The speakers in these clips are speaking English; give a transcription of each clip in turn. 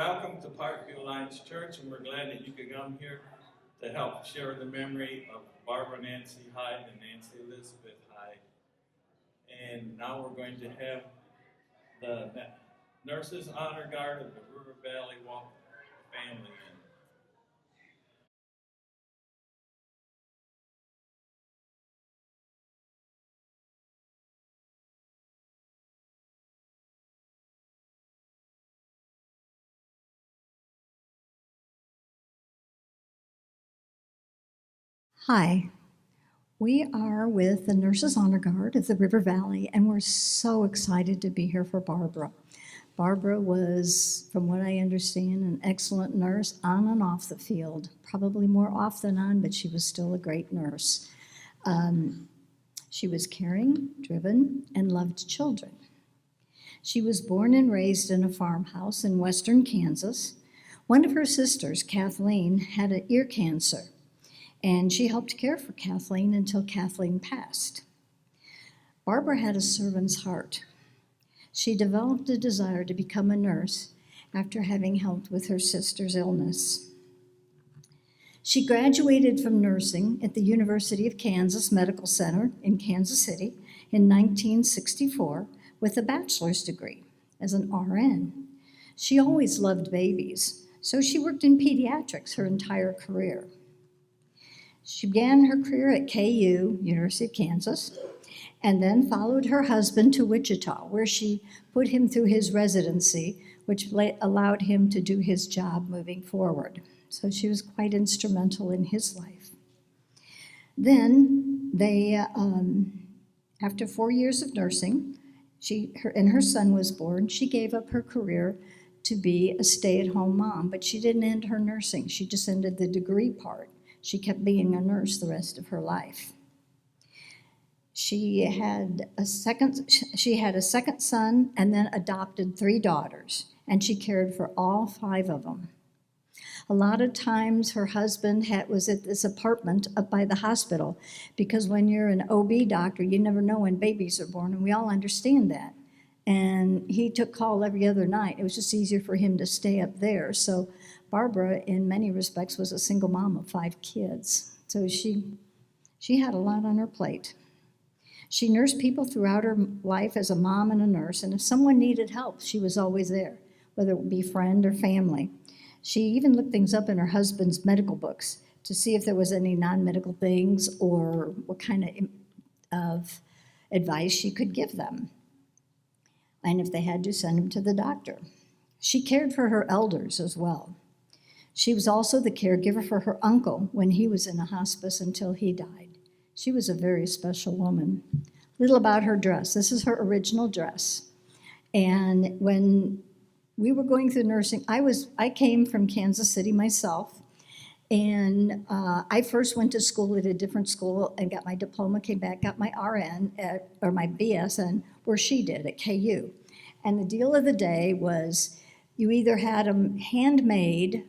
welcome to Parkview Alliance Church, and we're glad that you could come here to help share the memory of Barbara Nancy Hyde and Nancy Elizabeth Hyde. And now we're going to have the Nurses Honor Guard of the River Valley Walk family in. Hi, we are with the Nurses Honor Guard of the River Valley, and we're so excited to be here for Barbara. Barbara was, from what I understand, an excellent nurse on and off the field, probably more off than on, but she was still a great nurse. She was caring, driven, and loved children. She was born and raised in a farmhouse in western Kansas. One of her sisters, Kathleen, had an ear cancer, and she helped care for Kathleen until Kathleen passed. Barbara had a servant's heart. She developed a desire to become a nurse after having helped with her sister's illness. She graduated from nursing at the University of Kansas Medical Center in Kansas City in 1964 with a bachelor's degree as an RN. She always loved babies, so she worked in pediatrics her entire career. She began her career at KU, University of Kansas, and then followed her husband to Wichita, where she put him through his residency, which allowed him to do his job moving forward. So she was quite instrumental in his life. Then after 4 years of nursing, her son was born. She gave up her career to be a stay-at-home mom, but she didn't end her nursing. She just ended the degree part. She kept being a nurse the rest of her life. She had a second son and then adopted 3 daughters, and she cared for all 5 of them. A lot of times her husband was at this apartment up by the hospital, because when you're an OB doctor, you never know when babies are born, and we all understand that. And he took call every other night. It was just easier for him to stay up there. So Barbara, in many respects, was a single mom of 5 kids. So she had a lot on her plate. She nursed people throughout her life as a mom and a nurse, and if someone needed help, she was always there, whether it would be friend or family. She even looked things up in her husband's medical books to see if there was any non-medical things or what kind of advice she could give them, and if they had to, send them to the doctor. She cared for her elders as well. She was also the caregiver for her uncle when he was in a hospice until he died. She was a very special woman. Little about her dress. This is her original dress. And when we were going through nursing, I came from Kansas City myself, and I first went to school at a different school and got my diploma, came back, got my RN, or my BSN, where she did at KU. And the deal of the day was you either had them handmade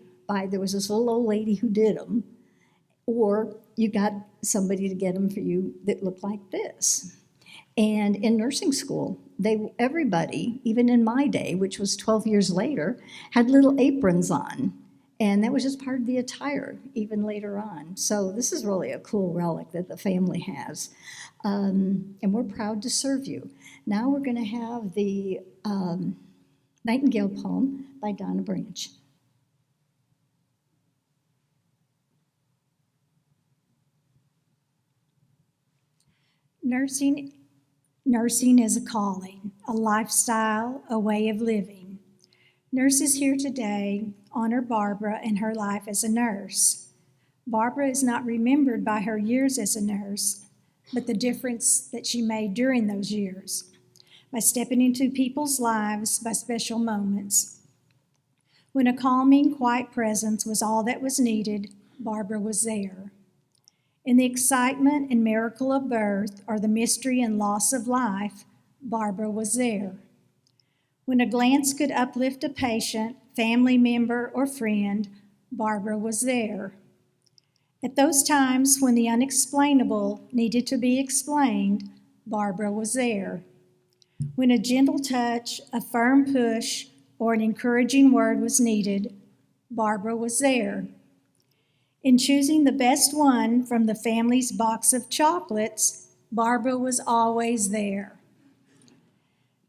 there was this little old lady who did them, or you got somebody to get them for you that looked like this. And in nursing school, everybody, even in my day, which was 12 years later, had little aprons on. And that was just part of the attire, even later on. So this is really a cool relic that the family has. And we're proud to serve you. Now we're going to have the Nightingale poem by Donna Branch. Nursing is a calling, a lifestyle, a way of living. Nurses here today honor Barbara and her life as a nurse. Barbara is not remembered by her years as a nurse, but the difference that she made during those years, by stepping into people's lives by special moments. When a calming, quiet presence was all that was needed, Barbara was there. In the excitement and miracle of birth, or the mystery and loss of life, Barbara was there. When a glance could uplift a patient, family member, or friend, Barbara was there. At those times when the unexplainable needed to be explained, Barbara was there. When a gentle touch, a firm push, or an encouraging word was needed, Barbara was there. In choosing the best one from the family's box of chocolates, Barbara was always there.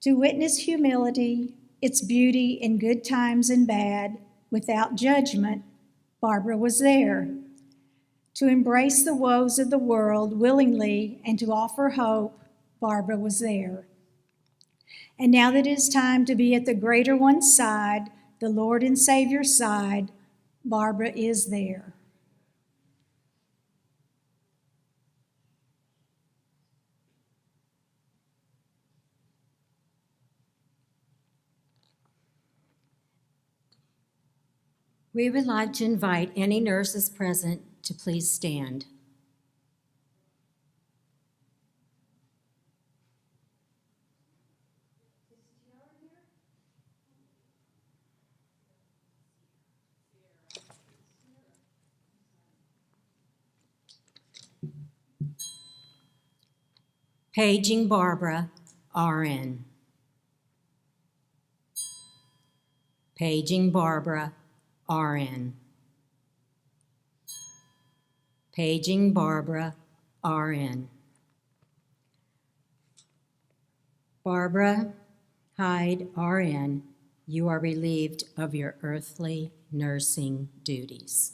To witness humility, its beauty in good times and bad, without judgment, Barbara was there. To embrace the woes of the world willingly and to offer hope, Barbara was there. And now that it is time to be at the greater one's side, the Lord and Savior's side, Barbara is there. We would like to invite any nurses present to please stand. Paging Barbara, RN. Paging Barbara, RN. Paging Barbara, RN. Barbara Hyde, RN, you are relieved of your earthly nursing duties.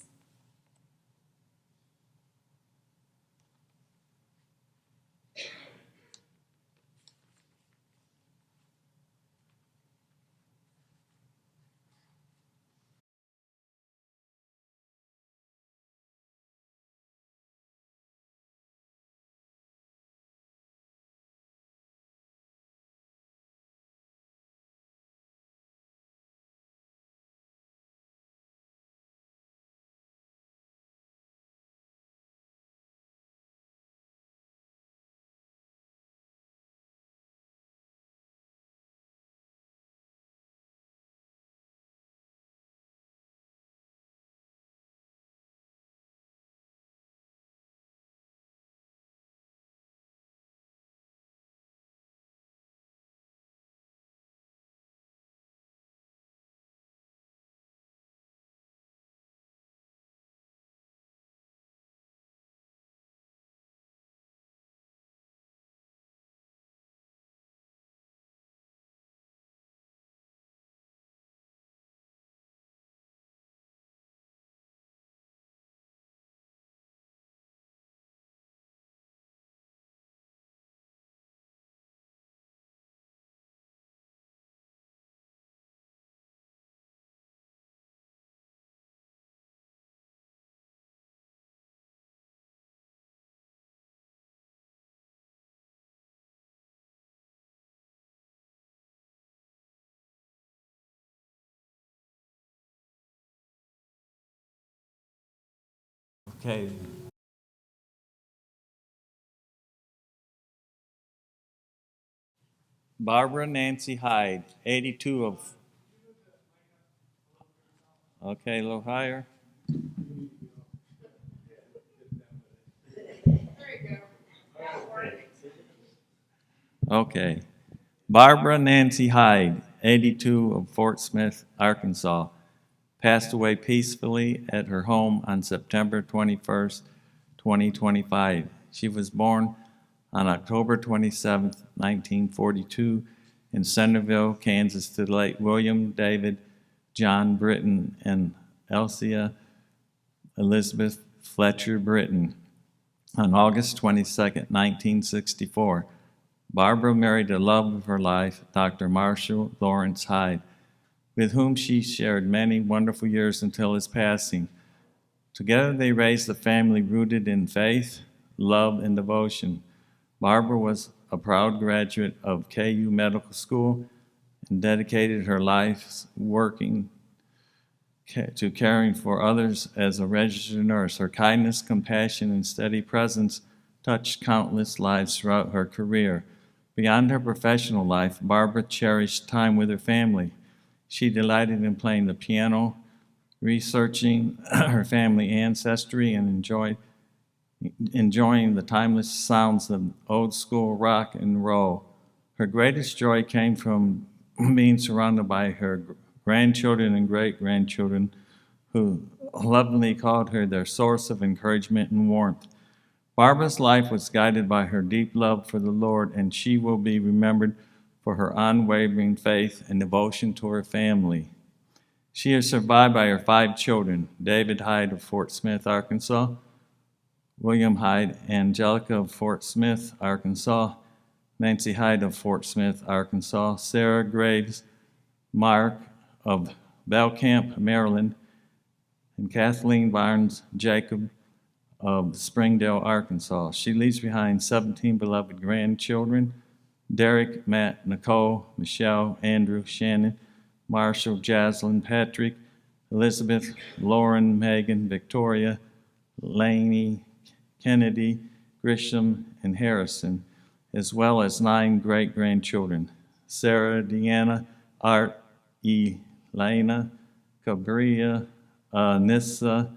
Okay. Barbara Nancy Hyde, 82 of. Okay, a little higher. Okay. Barbara Nancy Hyde, 82 of Fort Smith, Arkansas, passed away peacefully at her home on September 21st, 2025. She was born on October 27, 1942, in Centerville, Kansas, to the late William David John Britton and Elsia Elizabeth Fletcher Britton. On August 22, 1964, Barbara married the love of her life, Dr. Marshall Lawrence Hyde, with whom she shared many wonderful years until his passing. Together they raised a family rooted in faith, love, and devotion. Barbara was a proud graduate of KU Medical School and dedicated her life working to caring for others as a registered nurse. Her kindness, compassion, and steady presence touched countless lives throughout her career. Beyond her professional life, Barbara cherished time with her family. She delighted in playing the piano, researching her family ancestry, and enjoying the timeless sounds of old school rock and roll. Her greatest joy came from being surrounded by her grandchildren and great-grandchildren who lovingly called her their source of encouragement and warmth. Barbara's life was guided by her deep love for the Lord, and she will be remembered for her unwavering faith and devotion to her family. She is survived by her 5 children: David Hyde of Fort Smith, Arkansas; William Hyde, Angelica of Fort Smith, Arkansas; Nancy Hyde of Fort Smith, Arkansas; Sarah Graves Mark of Belcamp, Maryland; and Kathleen Barnes Jacob of Springdale, Arkansas. She leaves behind 17 beloved grandchildren: Derek, Matt, Nicole, Michelle, Andrew, Shannon, Marshall, Jaslyn, Patrick, Elizabeth, Lauren, Megan, Victoria, Laney, Kennedy, Grisham, and Harrison, as well as 9 great-grandchildren: Sarah, Deanna, Art, Elena, Cabria, Nissa,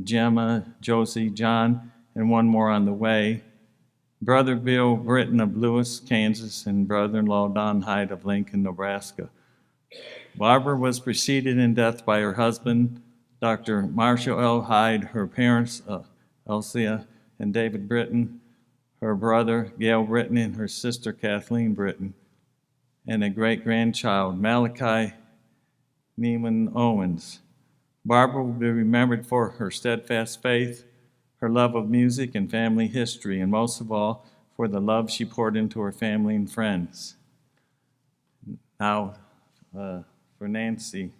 Gemma, Josie, John, and 1 more on the way: Brother Bill Britton of Lewis, Kansas, and brother-in-law Don Hyde of Lincoln, Nebraska. Barbara was preceded in death by her husband, Dr. Marshall L. Hyde, her parents, Elsia and David Britton, her brother, Gail Britton, and her sister, Kathleen Britton, and a great-grandchild, Malachi Neiman Owens. Barbara will be remembered for her steadfast faith, her love of music and family history, and most of all, for the love she poured into her family and friends. Now, for Nancy.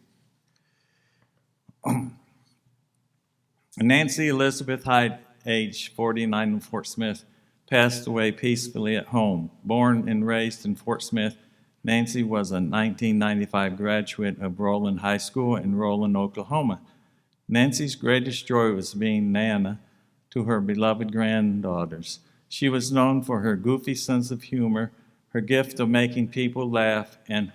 Nancy Elizabeth Hyde, age 49 in Fort Smith, passed away peacefully at home. Born and raised in Fort Smith, Nancy was a 1995 graduate of Roland High School in Roland, Oklahoma. Nancy's greatest joy was being Nana to her beloved granddaughters. She was known for her goofy sense of humor, her gift of making people laugh, and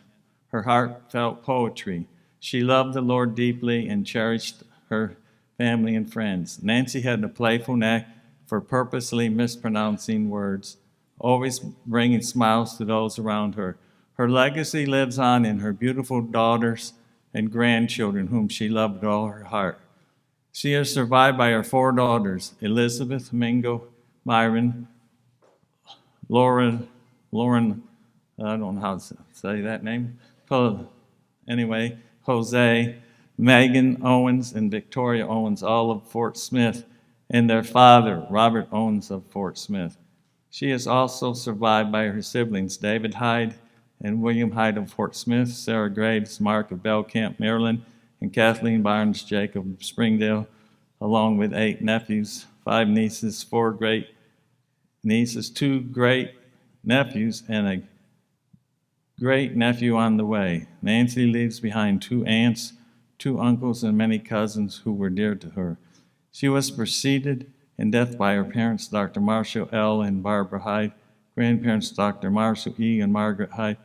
her heartfelt poetry. She loved the Lord deeply and cherished her family and friends. Nancy had a playful knack for purposely mispronouncing words, always bringing smiles to those around her. Her legacy lives on in her beautiful daughters and grandchildren, whom she loved with all her heart. She is survived by her 4 daughters: Elizabeth, Mingo, Myron, Lauren, I don't know how to say that name. Anyway, Jose, Megan Owens, and Victoria Owens, all of Fort Smith, and their father, Robert Owens of Fort Smith. She is also survived by her siblings, David Hyde and William Hyde of Fort Smith, Sarah Graves Mark of Belcamp, Maryland, and Kathleen Barnes Jacob of Springdale, along with 8 nephews, 5 nieces, 4 great nieces, 2 great nephews, and a great nephew on the way. Nancy leaves behind 2 aunts, 2 uncles, and many cousins who were dear to her. She was preceded in death by her parents, Dr. Marshall L. and Barbara Hyde, grandparents, Dr. Marshall E. and Margaret Hyde,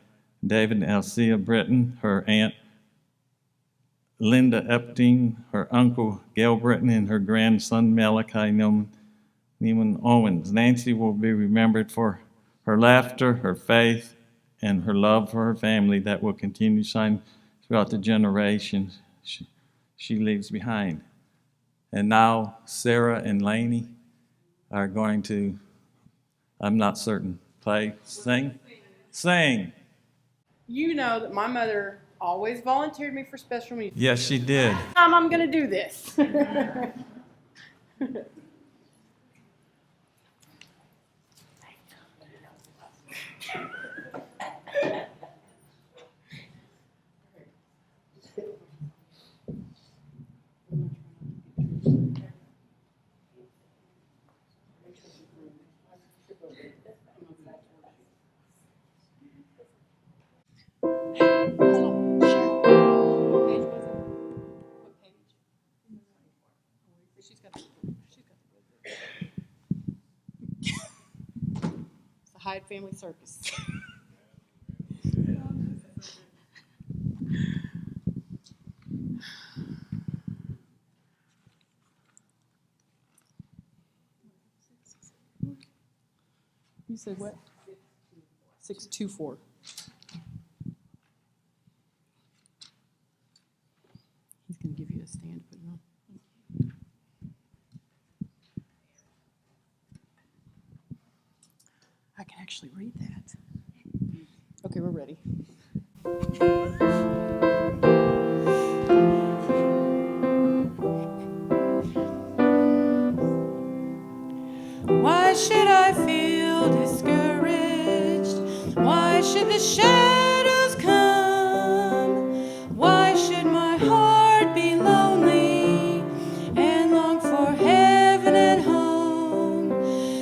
David and Elsia Britton, her aunt Linda Epting, her uncle Gail Britton, and her grandson Malachi Neiman Owens. Nancy will be remembered for her laughter, her faith, and her love for her family that will continue to shine throughout the generations she leaves behind. And now Sarah and Laney are going to, I'm not certain, sing. You know that my mother always volunteered me for special music. Yes, she did. I'm going to do this. It's the Hyde Family Circus. You said what? 624. He's going to give you a stand to put it on. I can actually read that. Okay, we're ready. Why should I feel discouraged? Why should the shadows come? Why should my heart be lonely and long for heaven and home?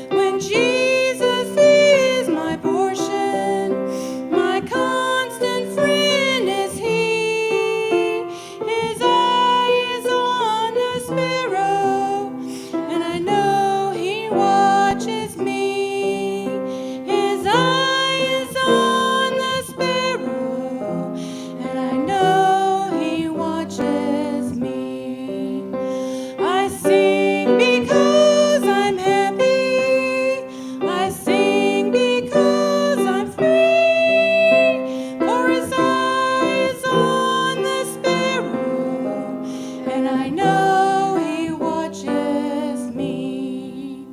When Jesus is my portion, my constant friend is He. His eye is on the sparrow, and I know He watches me. His eye is on the sparrow, and I know He watches me. I sing because I'm happy. I sing because I'm free. For His eye is on the sparrow, and I know He watches me.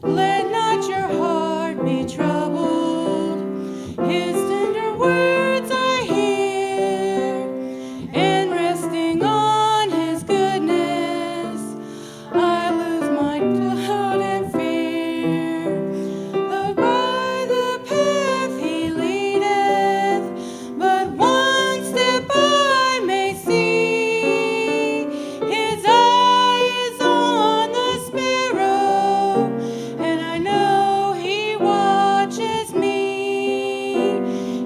Let not your heart be troubled. His tender words I hear, and resting on His goodness, I lose my doubt and fear. Though by the path He leadeth, but one step I may see. His eye is on the sparrow, and I know He watches me.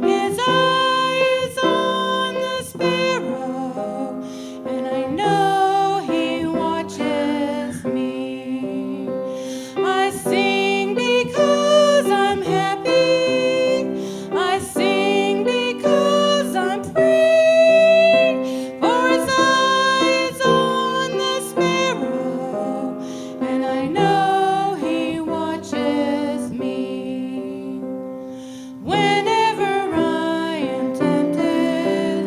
His eye is on the sparrow, and I know He watches me. I sing because I'm happy. I sing because I'm free. For His eye is on the sparrow, and I know He watches me. Whenever I am tempted,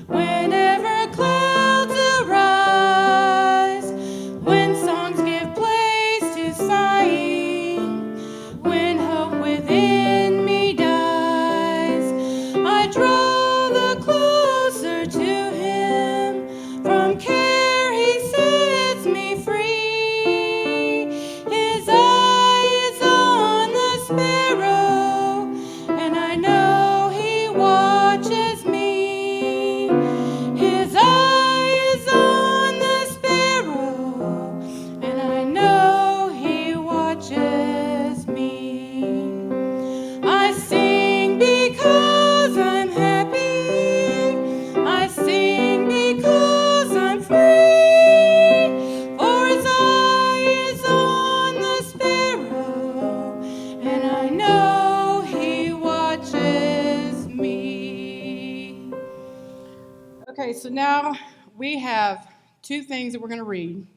whenever clouds arise, when songs give place to sighing, when hope within me dies, I draw the closer to Him. From care He sets me free. His eye is on the sparrow, and I know He watches me. His eye is on the sparrow, and I know He watches me. I sing because I'm happy. I sing because I'm free. For His eye is on the sparrow, and I know He watches me. Okay, so now we have two things that we're going to read.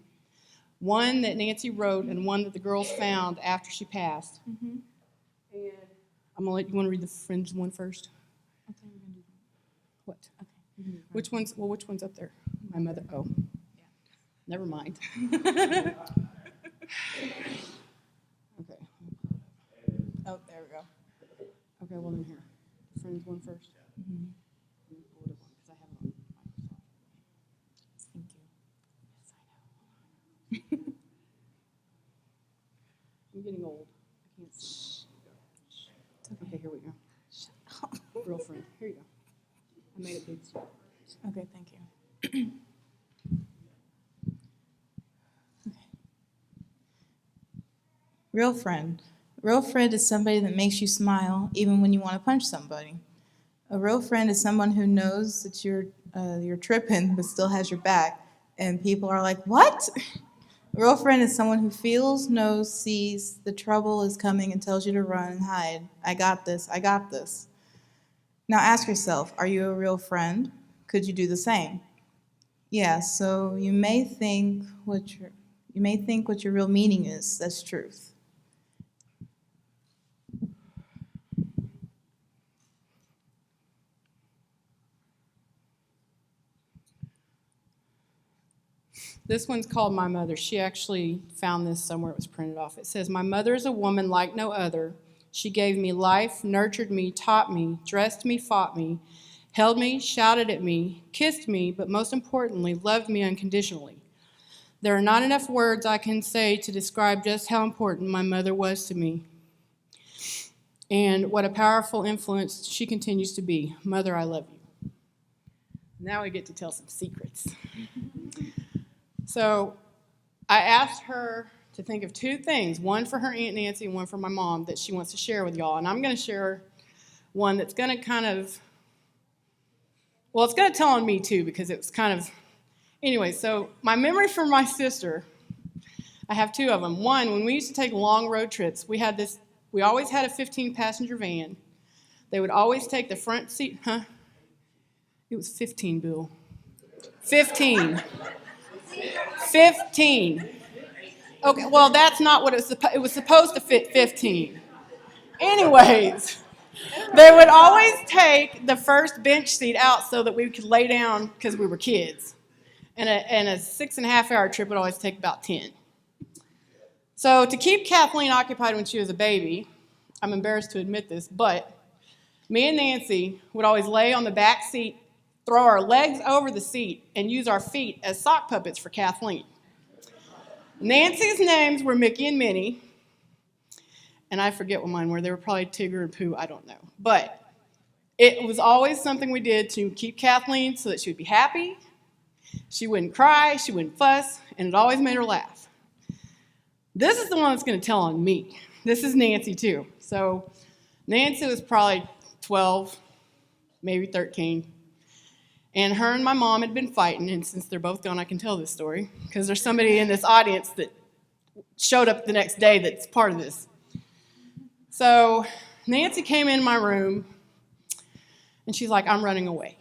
One that Nancy wrote and one that the girls found after she passed. And I'm going to let you want to read the Friends one first. What? Okay. Which one's up there? My mother. Oh. Never mind. Okay. Oh, there we go. Okay, well then here. Friends one first. Because I have it on Microsoft. Thank you. Yes, I know. I'm getting old. I can't see. Okay, here we go. Girlfriend. Here you go. I made it big. Okay, thank you. Real friend. Real friend is somebody that makes you smile even when you want to punch somebody. A real friend is someone who knows that you're tripping but still has your back, and people are like, "What?" A real friend is someone who feels, knows, sees the trouble is coming and tells you to run and hide. I got this. I got this. Now ask yourself, are you a real friend? Could you do the same? Yeah, so you may think what your real meaning is. That's truth. This one's called My Mother. She actually found this somewhere. It was printed off. It says, "My mother is a woman like no other. She gave me life, nurtured me, taught me, dressed me, fought me, held me, shouted at me, kissed me, but most importantly, loved me unconditionally. There are not enough words I can say to describe just how important my mother was to me and what a powerful influence she continues to be. Mother, I love you." Now we get to tell some secrets. So I asked her to think of two things, one for her Aunt Nancy and one for my mom, that she wants to share with y'all. And I'm going to share one that's going to kind of, well, it's going to tell on me too, because it was kind of, anyway, so my memory from my sister, I have two of them. One, when we used to take long road trips, we always had a 15-passenger van. They would always take the front seat, It was 15, Bill. 15. 15. Okay, well, that's not what it was supposed to fit 15. Anyways, they would always take the first bench seat out so that we could lay down because we were kids. And a 6.5-hour trip would always take about 10. So to keep Kathleen occupied when she was a baby, I'm embarrassed to admit this, but me and Nancy would always lay on the back seat, throw our legs over the seat, and use our feet as sock puppets for Kathleen. Nancy's names were Mickey and Minnie, and I forget what mine were. They were probably Tigger and Pooh, I don't know. But it was always something we did to keep Kathleen so that she would be happy, she wouldn't cry, she wouldn't fuss, and it always made her laugh. This is the one that's going to tell on me. This is Nancy, too. So Nancy was probably 12, maybe 13. And her and my mom had been fighting, and since they're both gone, I can tell this story, because there's somebody in this audience that showed up the next day that's part of this. So Nancy came in my room, and she's like, "I'm running away."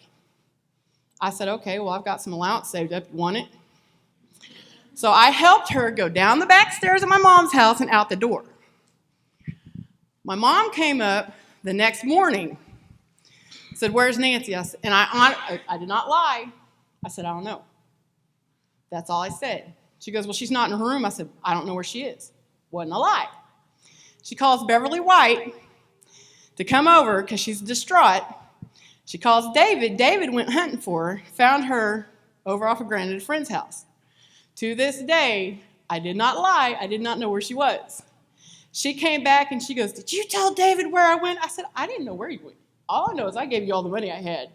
I said, "Okay, well, I've got some allowance saved up. You want it?" So I helped her go down the back stairs of my mom's house and out the door. My mom came up the next morning, said, "Where's Nancy?" I did not lie. I said, "I don't know." That's all I said. She goes, "Well, she's not in her room." I said, "I don't know where she is." Wasn't a lie. She calls Beverly White to come over because she's distraught. She calls David. David went hunting for her, found her over off of Grand at a friend's house. To this day, I did not lie. I did not know where she was. She came back and she goes, "Did you tell David where I went?" I said, "I didn't know where you went. All I know is I gave you all the money I had."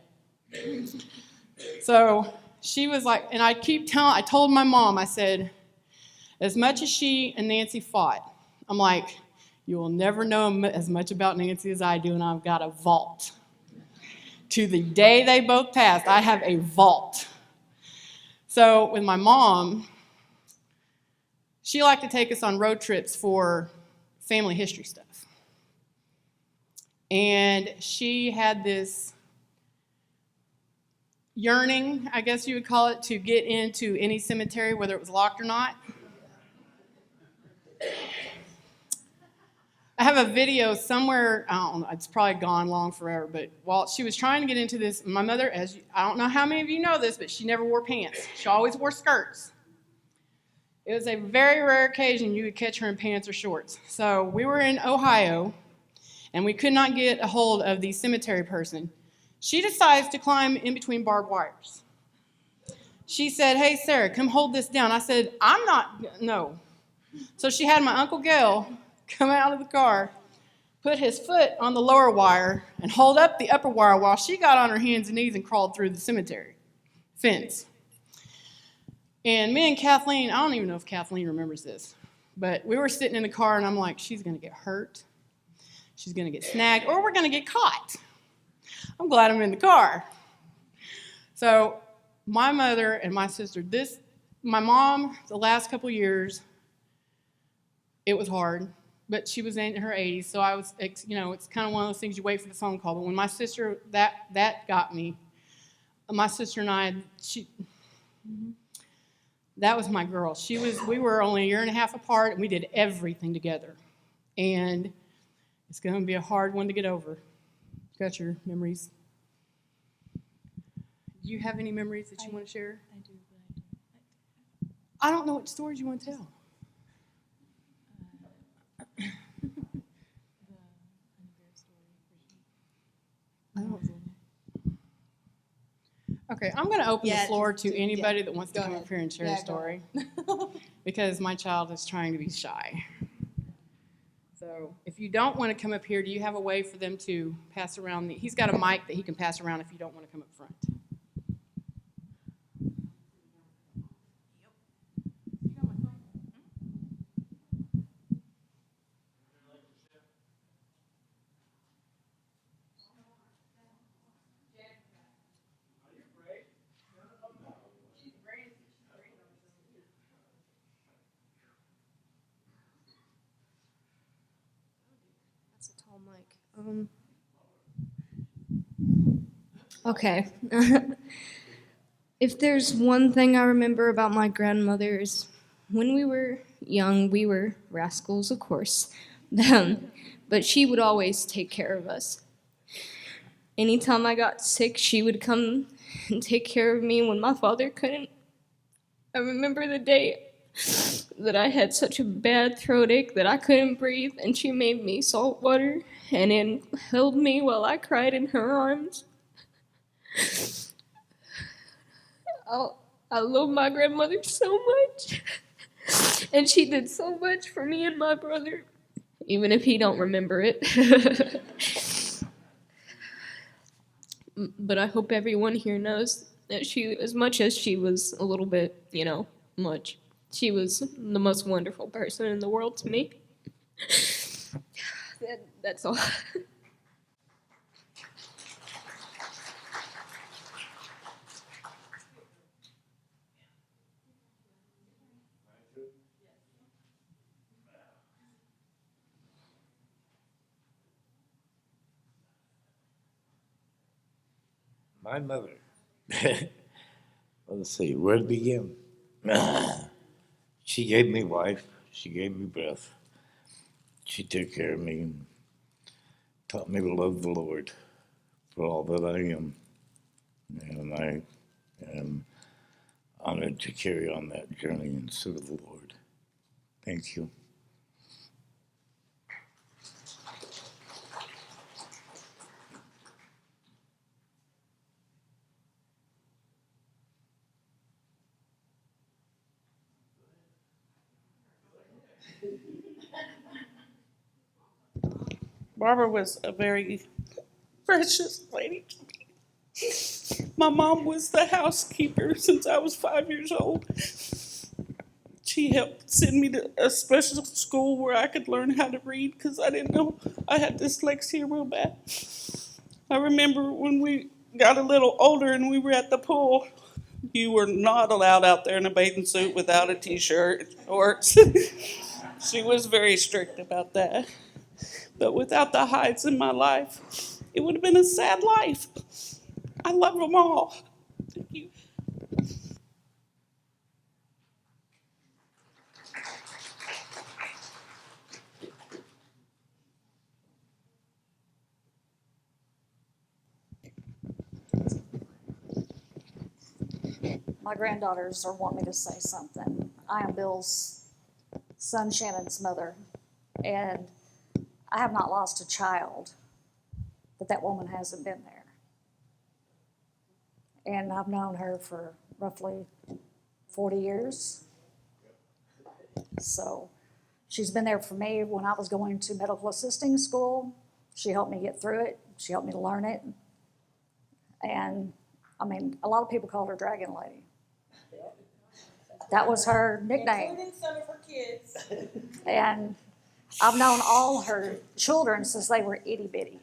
So she was like, and I told my mom, I said, as much as she and Nancy fought, I'm like, "You will never know as much about Nancy as I do, and I've got a vault." To the day they both passed, I have a vault. So with my mom, she liked to take us on road trips for family history stuff. And she had this yearning, I guess you would call it, to get into any cemetery, whether it was locked or not. I have a video somewhere, I don't know, it's probably gone long forever, but while she was trying to get into this, my mother, I don't know how many of you know this, but she never wore pants. She always wore skirts. It was a very rare occasion you would catch her in pants or shorts. So we were in Ohio, and we could not get a hold of the cemetery person. She decides to climb in between barbed wires. She said, "Hey, Sarah, come hold this down." I said, no. So she had my Uncle Gil come out of the car, put his foot on the lower wire, and hold up the upper wire while she got on her hands and knees and crawled through the cemetery fence. And me and Kathleen, I don't even know if Kathleen remembers this, but we were sitting in the car, and I'm like, she's going to get hurt, she's going to get snagged, or we're going to get caught. I'm glad I'm in the car. So my mother and my sister, my mom, the last couple years, it was hard. But she was in her 80s, so I was, it's kind of one of those things you wait for the phone call. But when my sister, that got me. My sister and I, that was my girl. We were only a year and a half apart, and we did everything together. And it's going to be a hard one to get over. Got your memories? Do you have any memories that you want to share? I do, I don't know what stories you want to tell. Okay, I'm going to open the floor to anybody that wants to come up here and share a story. Because my child is trying to be shy. So if you don't want to come up here, do you have a way for them to pass around? He's got a mic that he can pass around if you don't want to come up front. That's a tall mic. Okay. If there's one thing I remember about my grandmother is when we were young, we were rascals, of course. But she would always take care of us. Anytime I got sick, she would come and take care of me when my father couldn't. I remember the day that I had such a bad throat ache that I couldn't breathe, and she made me salt water and then held me while I cried in her arms. I love my grandmother so much, and she did so much for me and my brother, even if he don't remember it. But I hope everyone here knows that she, as much as she was a little bit, much, she was the most wonderful person in the world to me. That's all. My mother. Let's see, where to begin? She gave me life. She gave me breath. She took care of me and taught me to love the Lord for all that I am. And I am honored to carry on that journey and serve the Lord. Thank you. Barbara was a very precious lady to me. My mom was the housekeeper since I was 5 years old. She helped send me to a special school where I could learn how to read because I didn't know I had dyslexia real bad. I remember when we got a little older and we were at the pool, you were not allowed out there in a bathing suit without a t-shirt or she was very strict about that. But without the Hydes in my life, it would have been a sad life. I love them all. Thank you. My granddaughters are wanting me to say something. I am Bill's son, Shannon's mother, and I have not lost a child, but that woman hasn't been there. And I've known her for roughly 40 years. So she's been there for me when I was going to medical assisting school. She helped me get through it. She helped me to learn it. And I mean, a lot of people called her Dragon Lady. That was her nickname. Including some of her kids. And I've known all her children since they were itty bitty.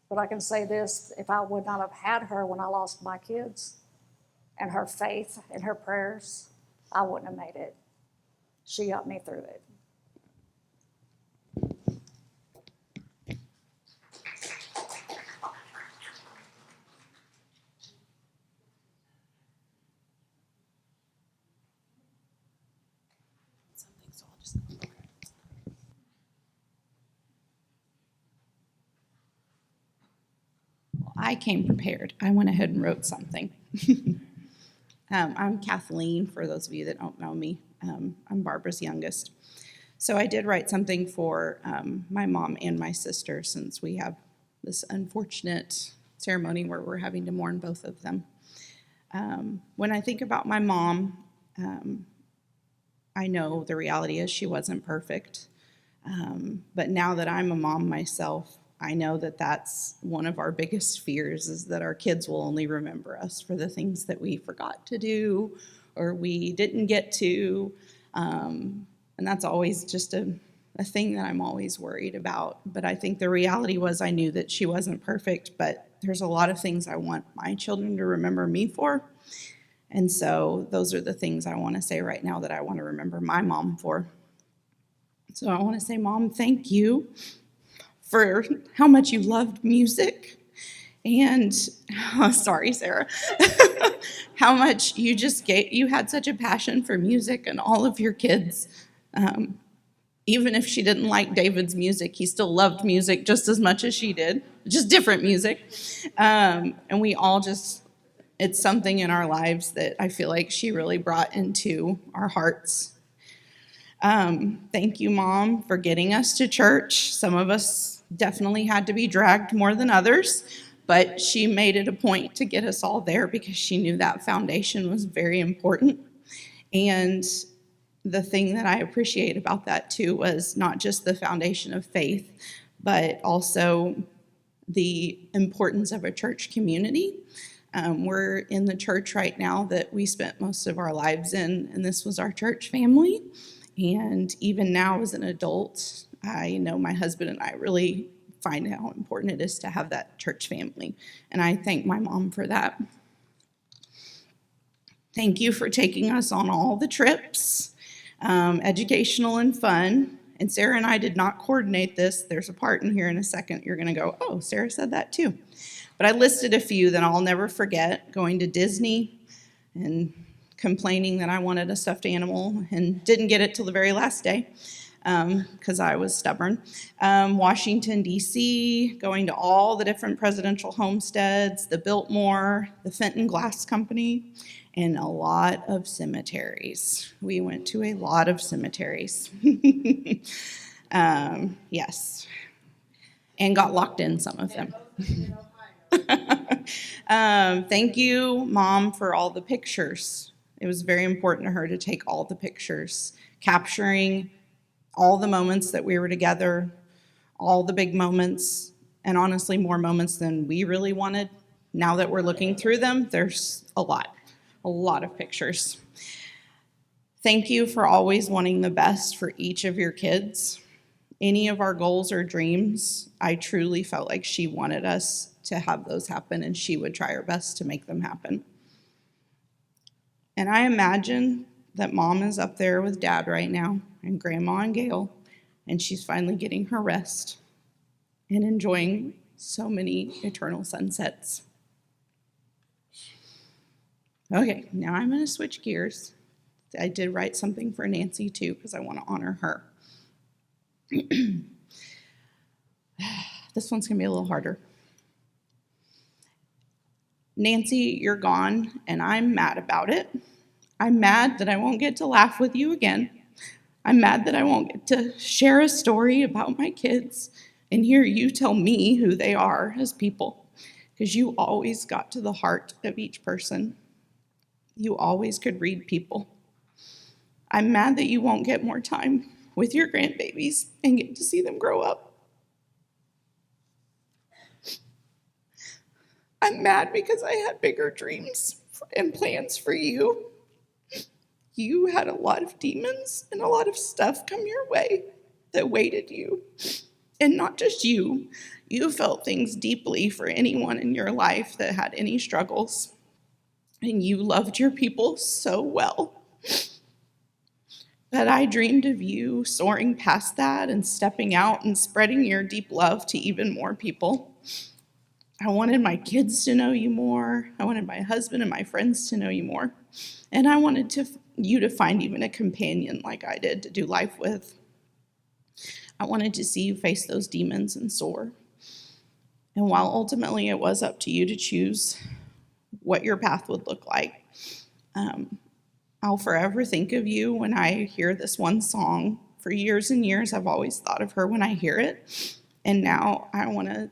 But I can say this, if I would not have had her when I lost my kids and her faith and her prayers, I wouldn't have made it. She got me through it. I came prepared. I went ahead and wrote something. I'm Kathleen, for those of you that don't know me. I'm Barbara's youngest. So I did write something for my mom and my sister, since we have this unfortunate ceremony where we're having to mourn both of them. When I think about my mom, I know the reality is she wasn't perfect. But now that I'm a mom myself, I know that that's one of our biggest fears, is that our kids will only remember us for the things that we forgot to do or we didn't get to. And that's always just a thing that I'm always worried about. But I think the reality was, I knew that she wasn't perfect, but there's a lot of things I want my children to remember me for. And so those are the things I want to say right now that I want to remember my mom for. So I want to say, Mom, thank you for how much you loved music, and sorry, Sarah, how much you had such a passion for music, and all of your kids. Even if she didn't like David's music, he still loved music just as much as she did, just different music. And we all it's something in our lives that I feel like she really brought into our hearts. Thank you, Mom, for getting us to church. Some of us definitely had to be dragged more than others, but she made it a point to get us all there because she knew that foundation was very important. And the thing that I appreciate about that too was not just the foundation of faith, but also the importance of a church community. We're in the church right now that we spent most of our lives in, and this was our church family. And even now as an adult, I know my husband and I really find how important it is to have that church family. And I thank my mom for that. Thank you for taking us on all the trips, educational and fun. And Sarah and I did not coordinate this. There's a part in here in a second you're going to go, oh, Sarah said that too. But I listed a few that I'll never forget: going to Disney and complaining that I wanted a stuffed animal and didn't get it till the very last day because I was stubborn. Washington, D.C., going to all the different presidential homesteads, the Biltmore, the Fenton Glass Company, and a lot of cemeteries. We went to a lot of cemeteries. Yes. And got locked in some of them. Thank you, Mom, for all the pictures. It was very important to her to take all the pictures, capturing all the moments that we were together, all the big moments, and honestly more moments than we really wanted. Now that we're looking through them, there's a lot of pictures. Thank you for always wanting the best for each of your kids. Any of our goals or dreams, I truly felt like she wanted us to have those happen, and she would try her best to make them happen. And I imagine that Mom is up there with Dad right now, and Grandma and Gail, and she's finally getting her rest and enjoying so many eternal sunsets. Okay, now I'm going to switch gears. I did write something for Nancy too, because I want to honor her. This one's going to be a little harder. Nancy, you're gone, and I'm mad about it. I'm mad that I won't get to laugh with you again. I'm mad that I won't get to share a story about my kids and hear you tell me who they are as people, because you always got to the heart of each person. You always could read people. I'm mad that you won't get more time with your grandbabies and get to see them grow up. I'm mad because I had bigger dreams and plans for you. You had a lot of demons and a lot of stuff come your way that weighted you. And not just you. You felt things deeply for anyone in your life that had any struggles. And you loved your people so well. But I dreamed of you soaring past that and stepping out and spreading your deep love to even more people. I wanted my kids to know you more. I wanted my husband and my friends to know you more. And I wanted you to find even a companion like I did to do life with. I wanted to see you face those demons and soar. And while ultimately it was up to you to choose what your path would look like, I'll forever think of you when I hear this one song. For years and years, I've always thought of her when I hear it. And now I want to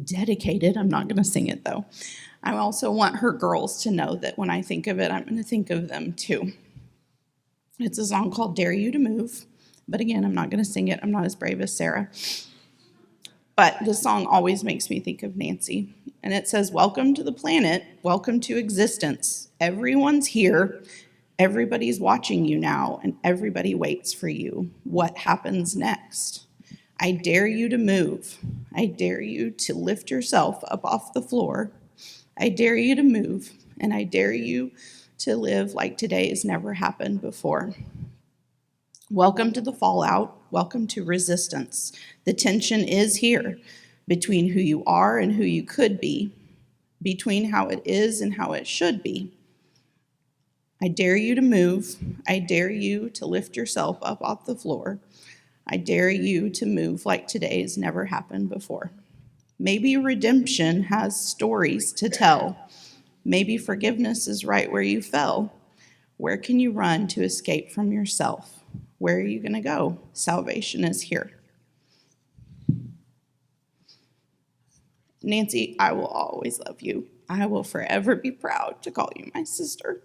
dedicate it. I'm not going to sing it, though. I also want her girls to know that when I think of it, I'm going to think of them, too. It's a song called Dare You to Move. But again, I'm not going to sing it. I'm not as brave as Sarah. But this song always makes me think of Nancy. And it says, welcome to the planet. Welcome to existence. Everyone's here. Everybody's watching you now, and everybody waits for you. What happens next? I dare you to move. I dare you to lift yourself up off the floor. I dare you to move, and I dare you to live like today has never happened before. Welcome to the fallout. Welcome to resistance. The tension is here between who you are and who you could be, between how it is and how it should be. I dare you to move. I dare you to lift yourself up off the floor. I dare you to move like today has never happened before. Maybe redemption has stories to tell. Maybe forgiveness is right where you fell. Where can you run to escape from yourself? Where are you going to go? Salvation is here. Nancy, I will always love you. I will forever be proud to call you my sister.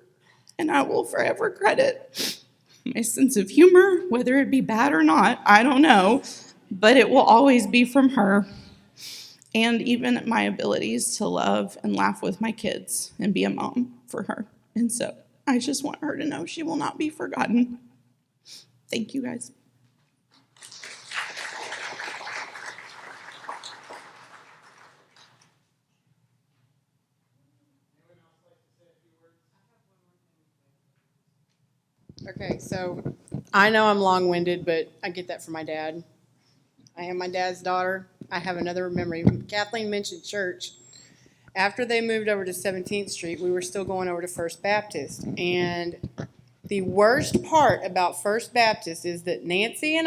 And I will forever credit my sense of humor, whether it be bad or not, I don't know, but it will always be from her. And even my abilities to love and laugh with my kids and be a mom for her. And so I just want her to know she will not be forgotten. Thank you, guys. Okay, so I know I'm long-winded, but I get that from my dad. I am my dad's daughter. I have another memory. Kathleen mentioned church. After they moved over to 17th Street, we were still going over to First Baptist. And the worst part about First Baptist is that Nancy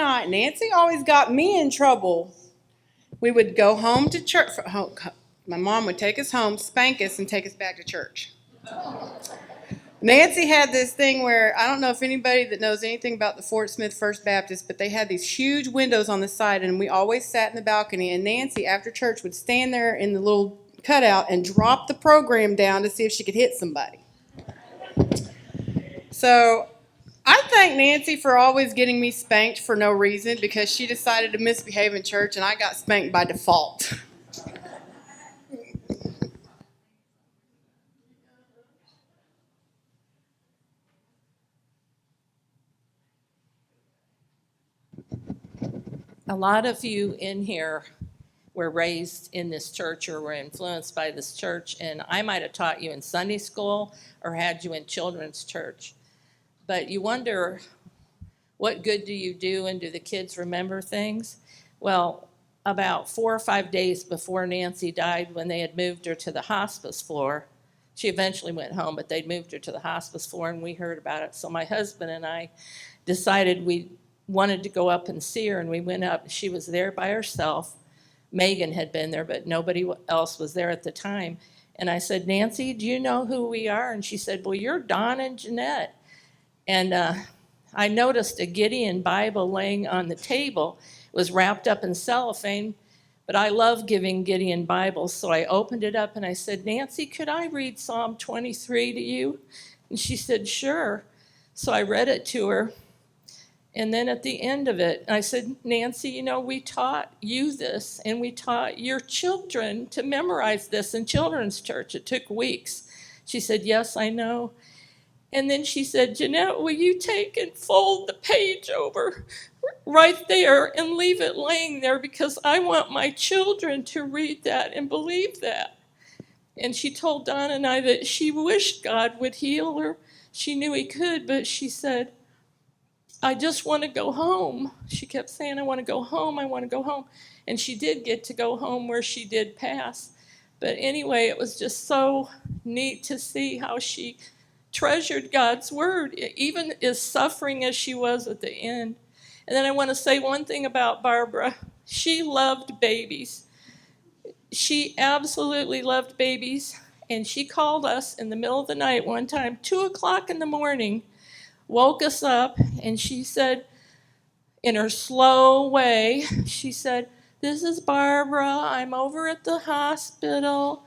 always got me in trouble. We would go home to church. My mom would take us home, spank us, and take us back to church. Nancy had this thing where, I don't know if anybody that knows anything about the Fort Smith First Baptist, but they had these huge windows on the side, and we always sat in the balcony, and Nancy, after church, would stand there in the little cutout and drop the program down to see if she could hit somebody. So I thank Nancy for always getting me spanked for no reason, because she decided to misbehave in church, and I got spanked by default. A lot of you in here were raised in this church or were influenced by this church, and I might have taught you in Sunday school or had you in children's church. But you wonder, what good do you do, and do the kids remember things? Well, about 4 or 5 days before Nancy died, when they had moved her to the hospice floor, she eventually went home, but they'd moved her to the hospice floor, and we heard about it. So my husband and I decided we wanted to go up and see her, and we went up. She was there by herself. Megan had been there, but nobody else was there at the time. And I said, Nancy, do you know who we are? And she said, well, you're Don and Jeanette. And I noticed a Gideon Bible laying on the table. It was wrapped up in cellophane, but I love giving Gideon Bibles. So I opened it up and I said, Nancy, could I read Psalm 23 to you? And she said, sure. So I read it to her. And then at the end of it, I said, Nancy, you know, we taught you this, and we taught your children to memorize this in children's church. It took weeks. She said, yes, I know. And then she said, Jeanette, will you take and fold the page over right there and leave it laying there, because I want my children to read that and believe that. And she told Don and I that she wished God would heal her. She knew he could, but she said, I just want to go home. She kept saying, I want to go home, I want to go home. And she did get to go home where she did pass. But anyway, it was just so neat to see how she treasured God's word, even as suffering as she was at the end. And then I want to say one thing about Barbara. She loved babies. She absolutely loved babies. And she called us in the middle of the night one time, 2 o'clock in the morning, woke us up, and she said, in her slow way, she said, "This is Barbara. I'm over at the hospital.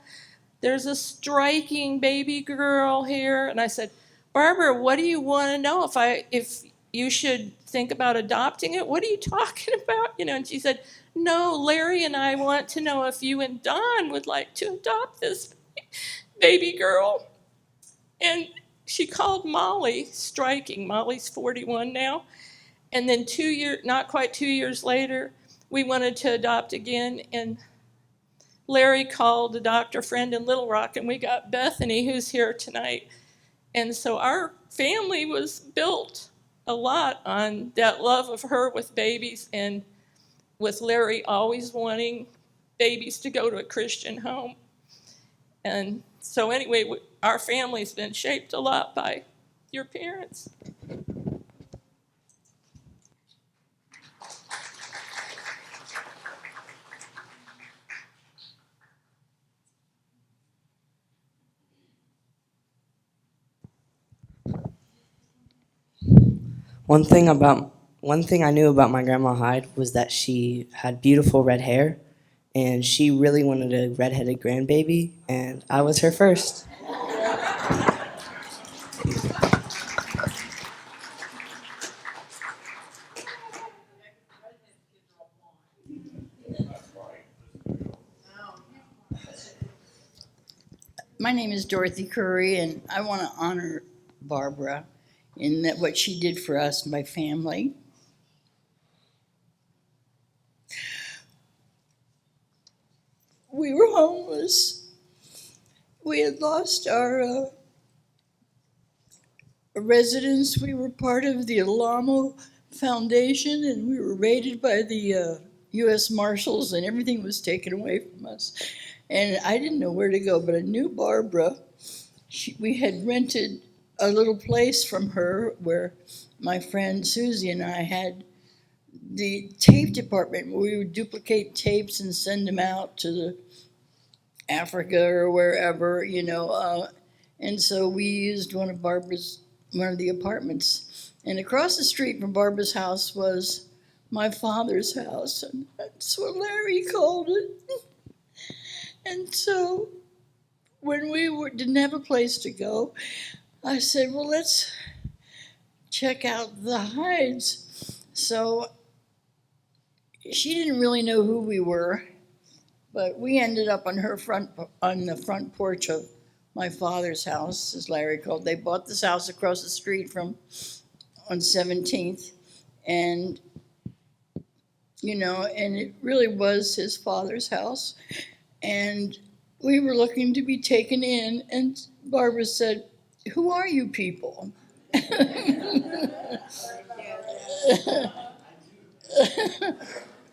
There's a striking baby girl here." And I said, "Barbara, what do you want to know? If you should think about adopting it? What are you talking about?" And she said, "No, Larry and I want to know if you and Don would like to adopt this baby girl." And she called Molly, striking. Molly's 41 now. And then not quite 2 years later, we wanted to adopt again. And Larry called a doctor friend in Little Rock, and we got Bethany, who's here tonight. And so our family was built a lot on that love of her with babies, and with Larry always wanting babies to go to a Christian home. And so anyway, our family's been shaped a lot by your parents. One thing I knew about my grandma Hyde was that she had beautiful red hair, and she really wanted a redheaded grandbaby, and I was her first. My name is Dorothy Curry, and I want to honor Barbara in that what she did for us, my family. We were homeless. We had lost our residence. We were part of the Alamo Foundation, and we were raided by the U.S. Marshals, and everything was taken away from us. And I didn't know where to go, but I knew Barbara. We had rented a little place from her where my friend Susie and I had the tape department where we would duplicate tapes and send them out to Africa or wherever, and so we used one of the apartments. And across the street from Barbara's house was my father's house, and that's what Larry called it. And so when we didn't have a place to go, I said, well, let's check out the Hydes. So she didn't really know who we were, but we ended up on the front porch of my father's house, as Larry called. They bought this house across the street on 17th, and and it really was his father's house. And we were looking to be taken in, and Barbara said, "Who are you people?"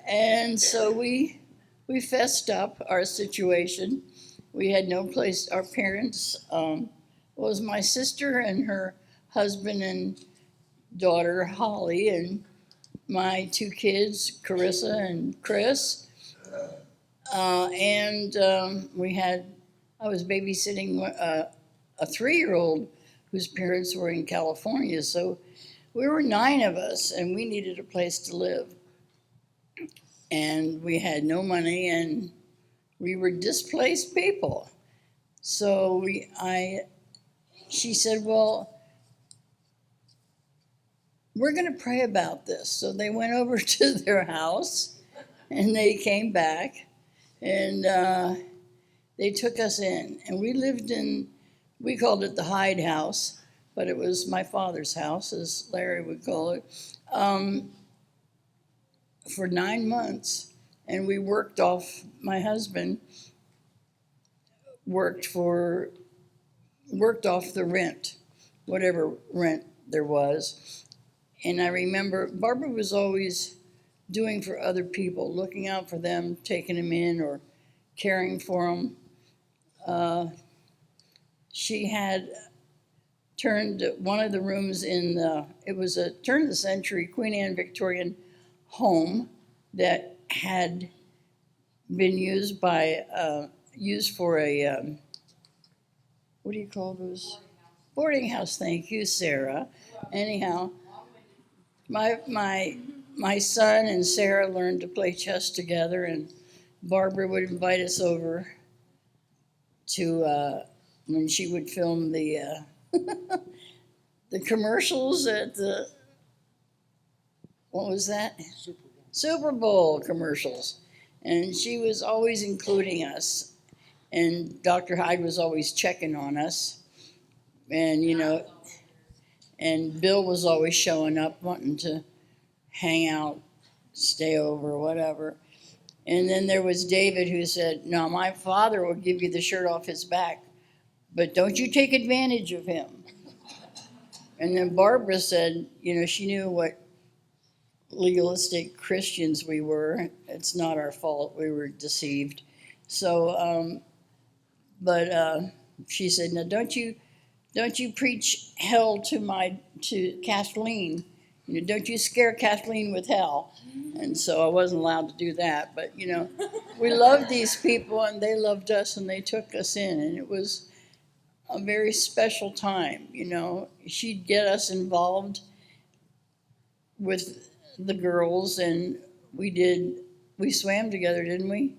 And so we fessed up our situation. We had no place. Our parents was my sister and her husband and daughter, Holly, and my two kids, Carissa and Chris. I was babysitting a 3-year-old whose parents were in California. So we were 9 of us, and we needed a place to live. And we had no money, and we were displaced people. So she said, well, we're going to pray about this. So they went over to their house, and they came back, and they took us in. And we lived we called it the Hyde house, but it was my father's house, as Larry would call it, for 9 months. And we my husband worked off the rent, whatever rent there was. And I remember Barbara was always doing for other people, looking out for them, taking them in or caring for them. She had turned one of the rooms it was a turn-of-the-century Queen Anne Victorian home that had been used for a what do you call those? Boarding house. Thank you, Sarah. Anyhow, my son and Sarah learned to play chess together, and Barbara would invite us over to when she would film the the commercials at the, what was that? Super Bowl commercials. And she was always including us. And Dr. Hyde was always checking on us. And, you know, and Bill was always showing up, wanting to hang out, stay over, whatever. And then there was David who said, "No, my father will give you the shirt off his back, but don't you take advantage of him." And then Barbara said, you know, she knew what legalistic Christians we were. It's not our fault. We were deceived. So, she said, "Now don't you preach hell to Kathleen. You know, don't you scare Kathleen with hell." And so I wasn't allowed to do that. But, you know, we loved these people and they loved us and they took us in. And it was a very special time, you know. She'd get us involved with the girls, and we swam together, didn't we?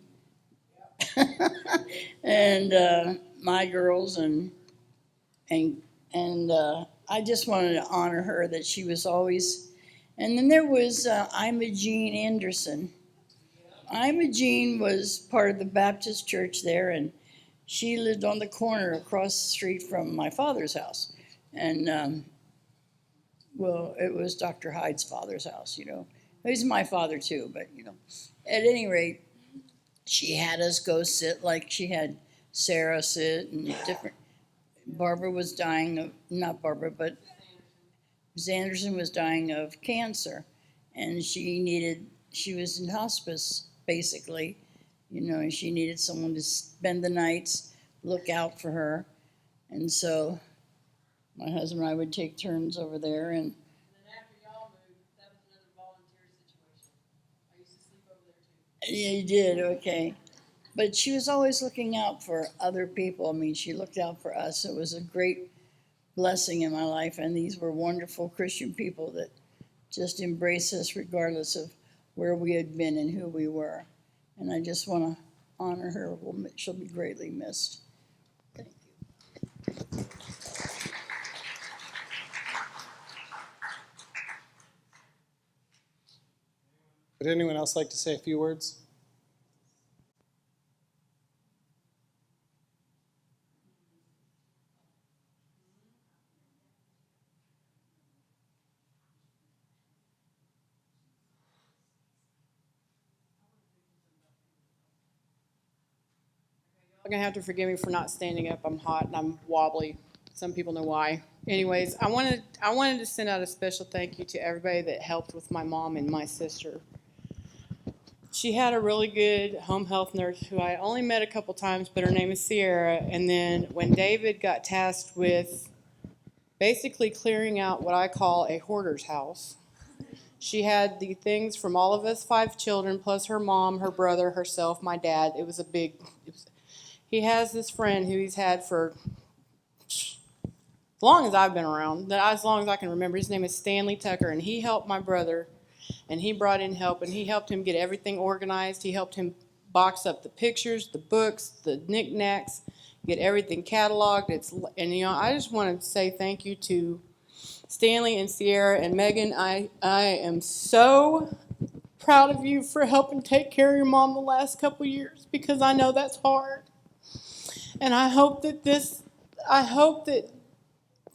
And my girls, and I just wanted to honor her, that she was always. And then there was Imogene Anderson. Imogene was part of the Baptist church there, and she lived on the corner across the street from my father's house. And well, it was Dr. Hyde's father's house, you know. He's my father too, but, you know, at any rate, she had us go sit like she had Sarah sit, and different. Barbara was dying of, not Barbara, but Ms. Anderson was dying of cancer, and she was in hospice, basically, you know, and she needed someone to spend the nights, look out for her. And so my husband and I would take turns over there. And then after y'all moved, that was another volunteer situation. I used to sleep over there too. Yeah, you did, okay. But she was always looking out for other people. I mean, she looked out for us. It was a great blessing in my life, and these were wonderful Christian people that just embraced us regardless of where we had been and who we were. And I just want to honor her. She'll be greatly missed. Thank you. Would anyone else like to say a few words? You're gonna have to forgive me for not standing up. I'm hot and I'm wobbly. Some people know why. Anyways, I wanted to send out a special thank you to everybody that helped with my mom and my sister. She had a really good home health nurse who I only met a couple times, but her name is Sierra. And then when David got tasked with basically clearing out what I call a hoarder's house, she had the things from all of us 5 children, plus her mom, her brother, herself, my dad. He has this friend who he's had for as long as I've been around, as long as I can remember. His name is Stanley Tucker, and he helped my brother, and he brought in help, and he helped him get everything organized. He helped him box up the pictures, the books, the knickknacks, get everything cataloged. And you know, I just want to say thank you to Stanley and Sierra and Megan. I am so proud of you for helping take care of your mom the last couple years, because I know that's hard. And I hope that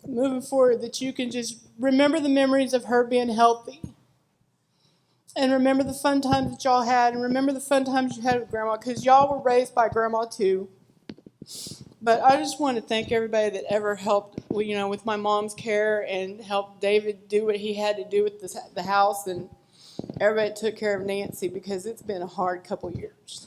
moving forward that you can just remember the memories of her being healthy. And remember the fun times that y'all had, and remember the fun times you had with Grandma, because y'all were raised by Grandma too. But I just want to thank everybody that ever helped, you know, with my mom's care, and helped David do what he had to do with the house, and everybody that took care of Nancy, because it's been a hard couple years.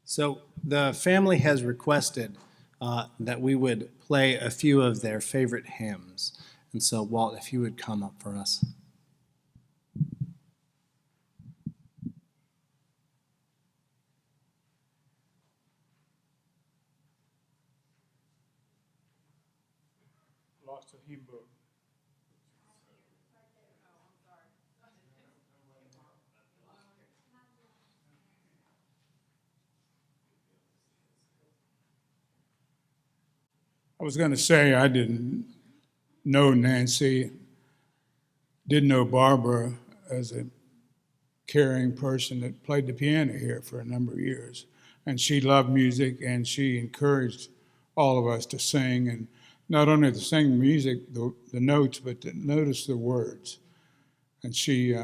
So the family has requested that we would play a few of their favorite hymns. And so, Walt, if you would come up for us. It's a hymn book. I was going to say I didn't know Nancy, didn't know Barbara as a caring person that played the piano here for a number of years. And she loved music, and she encouraged all of us to sing, and not only to sing music, the notes, but to notice the words. And she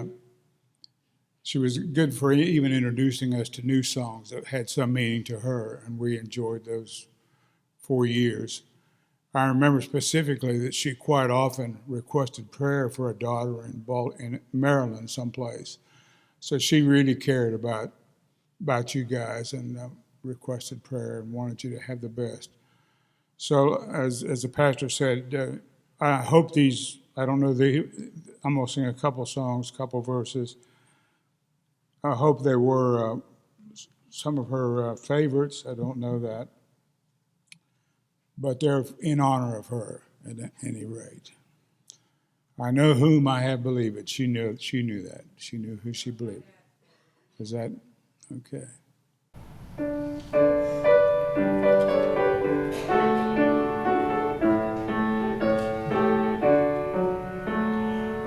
was good for even introducing us to new songs that had some meaning to her, and we enjoyed those 4 years. I remember specifically that she quite often requested prayer for a daughter in Maryland someplace. So she really cared about you guys and requested prayer and wanted you to have the best. So as the pastor said, I hope these, I don't know, I'm going to sing a couple songs, couple verses. I hope they were some of her favorites. I don't know that. But they're in honor of her at any rate. I know whom I have believed. She knew that. She knew who she believed. Is that okay?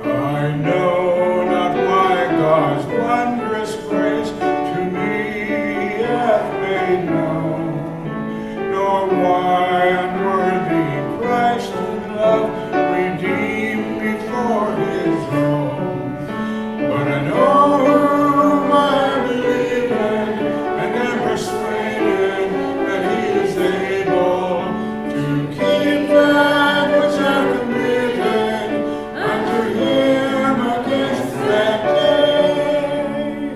I know not why God's wondrous grace to me hath made known, nor why unworthy Christ in love redeemed me for his own. But I know whom I believe in, and am persuaded that he is able to keep that which I've committed unto him against that day.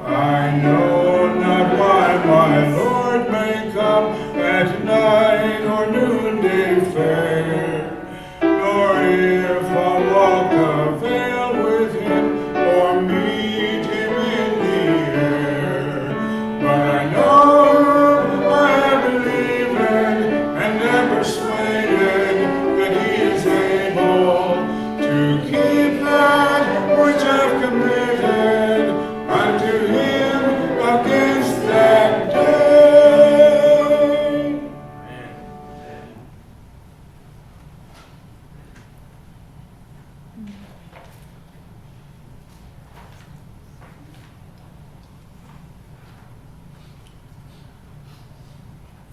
I know not why my Lord may come at night or noonday fair, nor if I'll walk a veil with him or meet him in the air. But I know I believe in and am persuaded that he is able to keep that which I've committed unto him against that day.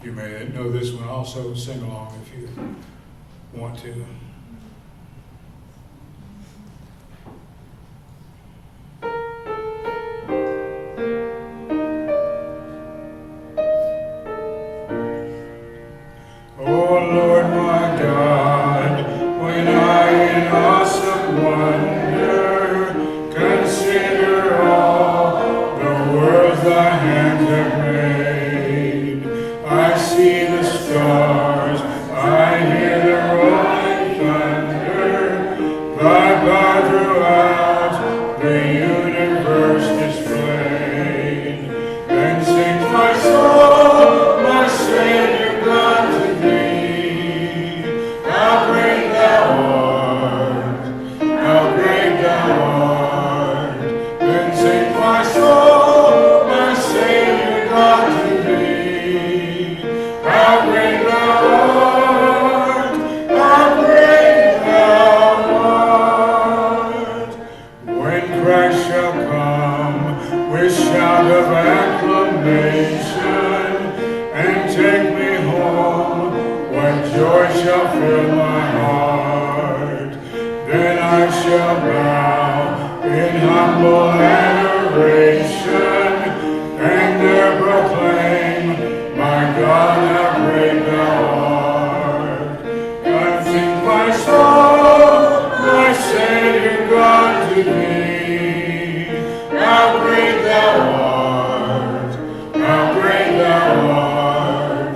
You may know this one also. Sing along if you want to. Oh Lord my God, when I in awesome wonder consider all the worlds thy hands have made, I see the stars, I hear the rolling thunder, thy power throughout the universe displayed. Then sings my soul, my Savior God, to thee. How great thou art, how great thou art. Then sings my soul, my Savior God, to thee. How great thou art, how great thou art. When Christ shall come with shout of acclamation and take me home, when joy shall fill my heart, then I shall bow in humble adoration and there proclaim, my God, how great thou art. God, sing my soul, my Savior God, to thee. How great thou art, how great thou art.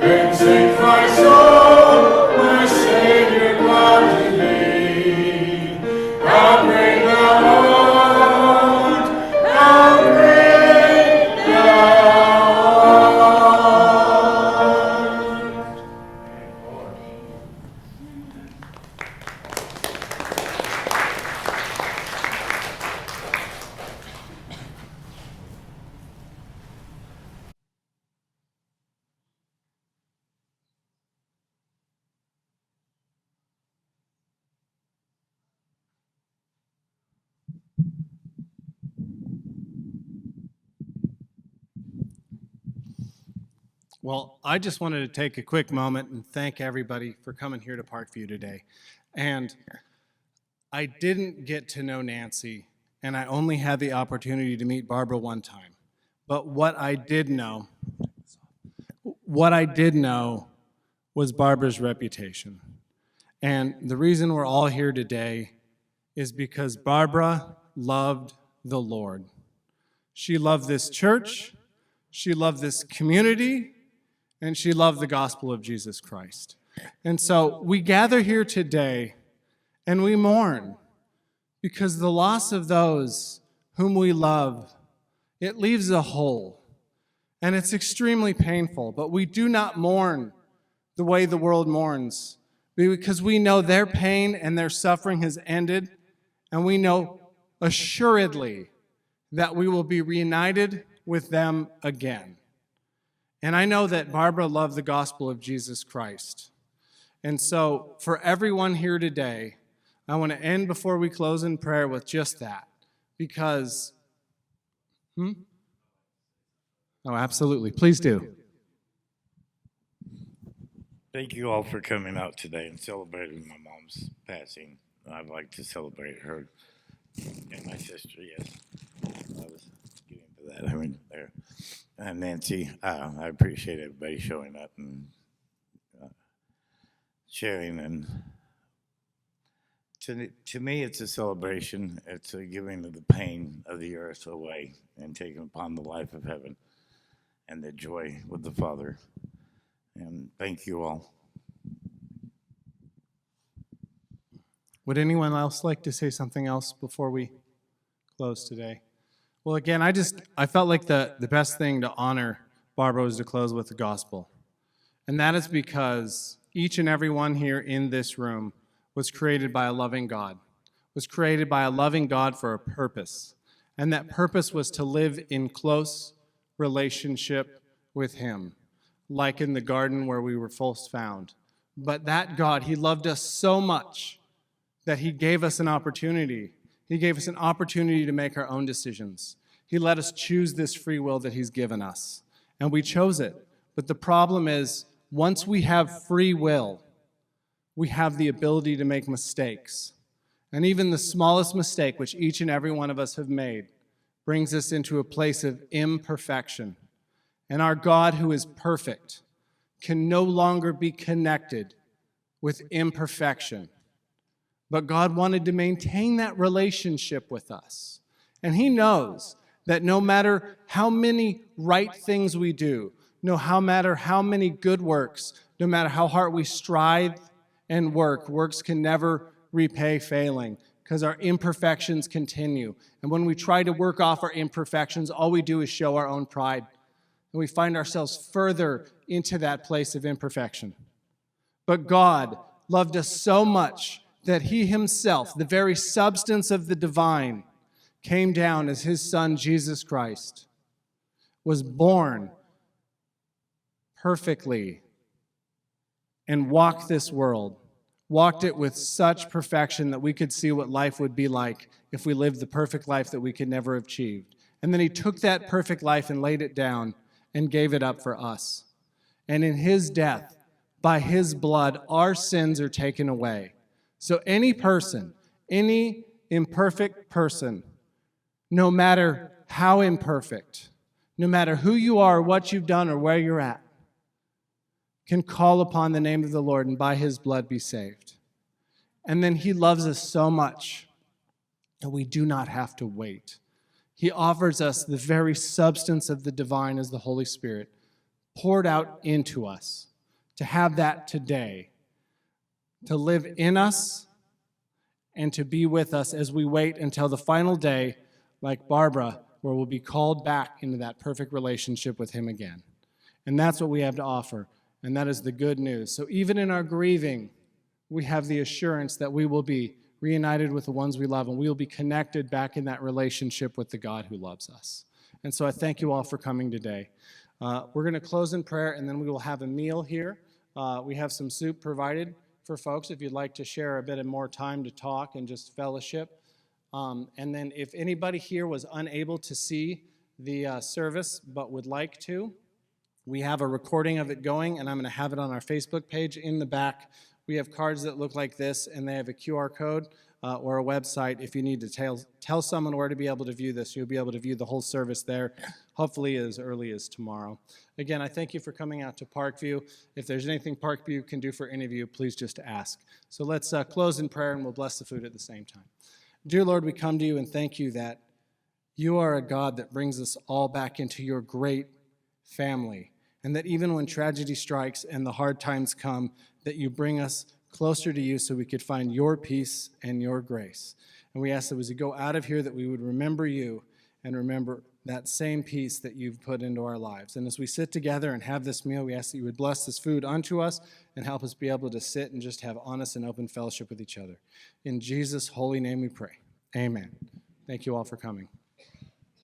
Then sing my soul, my Savior God, to thee. How great thou art, how Well, I just wanted to take a quick moment and thank everybody for coming here to Parkview today. And I didn't get to know Nancy, and I only had the opportunity to meet Barbara one time. But what I did know was Barbara's reputation. And the reason we're all here today is because Barbara loved the Lord. She loved this church, she loved this community, and she loved the gospel of Jesus Christ. And so we gather here today and we mourn because the loss of those whom we love, it leaves a hole. And it's extremely painful, but we do not mourn the way the world mourns because we know their pain and their suffering has ended, and we know assuredly that we will be reunited with them again. And I know that Barbara loved the gospel of Jesus Christ. And so for everyone here today, I want to end before we close in prayer with just that. Because, Oh, absolutely. Please do. Thank you all for coming out today and celebrating my mom's passing. I'd like to celebrate her and my sister, yes. I was getting to that. I mean, there. And Nancy, I appreciate everybody showing up and sharing. And to me, it's a celebration. It's a giving of the pain of the earth away and taking upon the life of heaven and the joy with the Father. And thank you all. Would anyone else like to say something else before we close today? Well, again, I felt like the best thing to honor Barbara was to close with the gospel. And that is because each and every one here in this room was created by a loving God, was created by a loving God for a purpose. And that purpose was to live in close relationship with Him, like in the garden where we were first found. But that God, He loved us so much that He gave us an opportunity. He gave us an opportunity to make our own decisions. He let us choose this free will that He's given us. And we chose it. But the problem is, once we have free will, we have the ability to make mistakes. And even the smallest mistake, which each and every one of us have made, brings us into a place of imperfection. And our God, who is perfect, can no longer be connected with imperfection. But God wanted to maintain that relationship with us. And He knows that no matter how many right things we do, no matter how many good works, no matter how hard we strive and works can never repay failing because our imperfections continue. And when we try to work off our imperfections, all we do is show our own pride. And we find ourselves further into that place of imperfection. But God loved us so much that He Himself, the very substance of the divine, came down as His Son, Jesus Christ, was born perfectly and walked this world, walked it with such perfection that we could see what life would be like if we lived the perfect life that we could never have achieved. And then He took that perfect life and laid it down and gave it up for us. And in His death, by His blood, our sins are taken away. So any person, any imperfect person, no matter how imperfect, no matter who you are, what you've done, or where you're at, can call upon the name of the Lord and by His blood be saved. And then He loves us so much that we do not have to wait. He offers us the very substance of the divine as the Holy Spirit poured out into us, to have that today, to live in us and to be with us as we wait until the final day, like Barbara, where we'll be called back into that perfect relationship with Him again. And that's what we have to offer, and that is the good news. So even in our grieving, we have the assurance that we will be reunited with the ones we love, and we will be connected back in that relationship with the God who loves us. And so I thank you all for coming today. We're going to close in prayer, and then we will have a meal here. We have some soup provided for folks if you'd like to share a bit of more time to talk and just fellowship. And then if anybody here was unable to see the service but would like to, We have a recording of it going, and I'm going to have it on our Facebook page in the back. We have cards that look like this, and they have a QR code or a website. If you need to tell someone where to be able to view this, you'll be able to view the whole service there, hopefully as early as tomorrow. Again, I thank you for coming out to Parkview. If there's anything Parkview can do for any of you, please just ask. So let's close in prayer, and we'll bless the food at the same time. Dear Lord, we come to you and thank you that you are a God that brings us all back into your great family, and that even when tragedy strikes and the hard times come, that you bring us closer to you so we could find your peace and your grace. And we ask that as we go out of here that we would remember you and remember that same peace that you've put into our lives. And as we sit together and have this meal, we ask that you would bless this food unto us and help us be able to sit and just have honest and open fellowship with each other. In Jesus' holy name we pray. Amen. Thank you all for coming.